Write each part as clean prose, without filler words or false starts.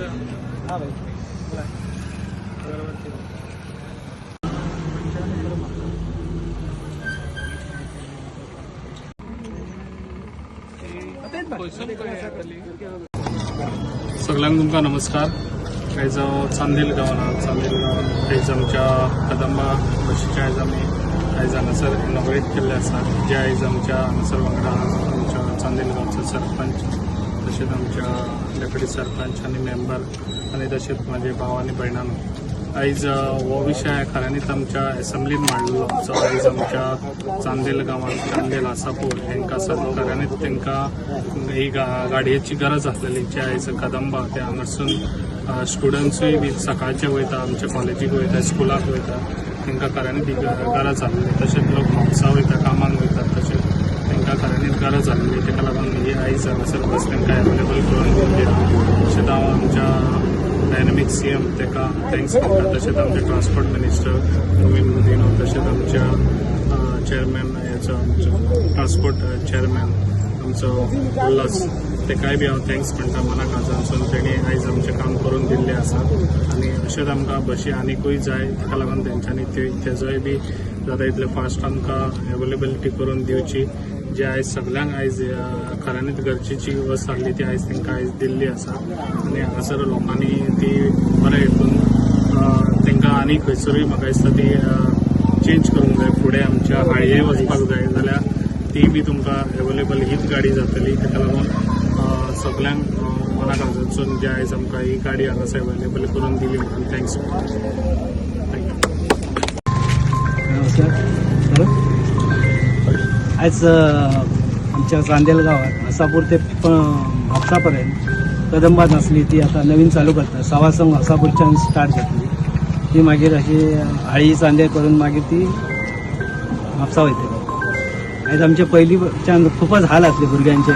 हां भाई सगळ्यांक तुमकां नमस्कार. आयज हांव चांदेल गांवांत आयज आमच्या कदंबा बशीचे आयज हांगासर इनॉग्रेट केल्ले आसा, जे आयज आमच्या हांगासर वांगडा आमच्या चांदेल गांवचो सरपंच, तशेंच आमच्या डेप्युटी सरपंच आनी मेंबर आनी तशेंच म्हाजे भाव आनी भयणांनो. आयज हो विशय खऱ्यांनीच आमच्या एसेंब्लीन मांडलो, जो आयज आमच्या चांदेल गांवांत चांदेल आसापूर हांकां खऱ्यांनीच तांकां ही गाडयेची गरज आसलेली, जे आयज कदंबा ते हांगासून स्टुडंट्सूय बी सकाळचे वयता, आमच्या कॉलेजीक वयता, स्कुलाक वयता, तांकां खऱ्यांनीच ही गरज आसलेली. तशेंच लोक म्हापसा वयता, कामाक वयतात, तशेंच तांकां खऱ्यांनीच गरज आसलेली. ताका लागून ही आयज हांगासर बस तांकां एवेलेबल करून दिल्ली. तशेंच हांव आमच्या डायनॅमिक सीएम ताका थँक्स करता, तशेंच आमचे ट्रान्सपोर्ट मिनिस्टर नवीन मोदीनो, तशेंच आमच्या चेअरमॅन आमचो ट्रान्सपोर्ट चेअरमॅन आमचो उल्हास, ताकाय बी हांव थँक्स म्हणटा मनाक आजून तेणी आयज आमचें काम करून दिल्लें आसा. आनी अशेंच आमकां बशी आनीकूय जाय, ताका लागून तेंच्यांनी तेजोय बी जाता तितले फास्ट आमकां एवेलेबिलिटी करून दिवची. जे आयज सगळ्यांक आयज खऱ्यांनीच गरजेची वस्त आसली ती आयज तांकां आयज दिल्ली आसा. आनी हांगासर लोकांनी ती बरें हितून तांकां आनी खंयसरूय म्हाका दिसता ती चेंज करूंक जाय. फुडें आमच्या हाळये वचपाक जाय जाल्यार ती बी तुमकां एवेलेबल हीच गाडी जातली. ताका लागून सगळ्यांक मनाक आजून जे आयज आमकां ही गाडी हांगासर एवेलेबल करून दिली म्हणून थँक्स. आज आमच्या चांदेल गावात आसापूर ते म्हापसापर्यंत कदंबा नासली, ती आता नवीन चालू करता. सवासंग आसापूरच्यान स्टार्ट जातली, ती मागीर अशी हाळी चांदेल करून मागीर ती म्हापसा वयतली. आयज आमचे पयलींच्यान खूपच हाल आसले भुरग्यांचे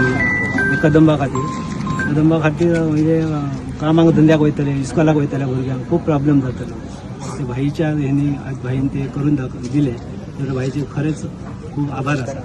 कदंबा खातीर म्हणजे कामाक धंद्याक वयतले, इस्कॉलाक वयतल्या भुरग्यांक खूप प्रॉब्लेम जातलो. ते भाईच्या हेनी आज भाईन ते करून दिले, तर भाईचे खरेच खूप आभार आसा.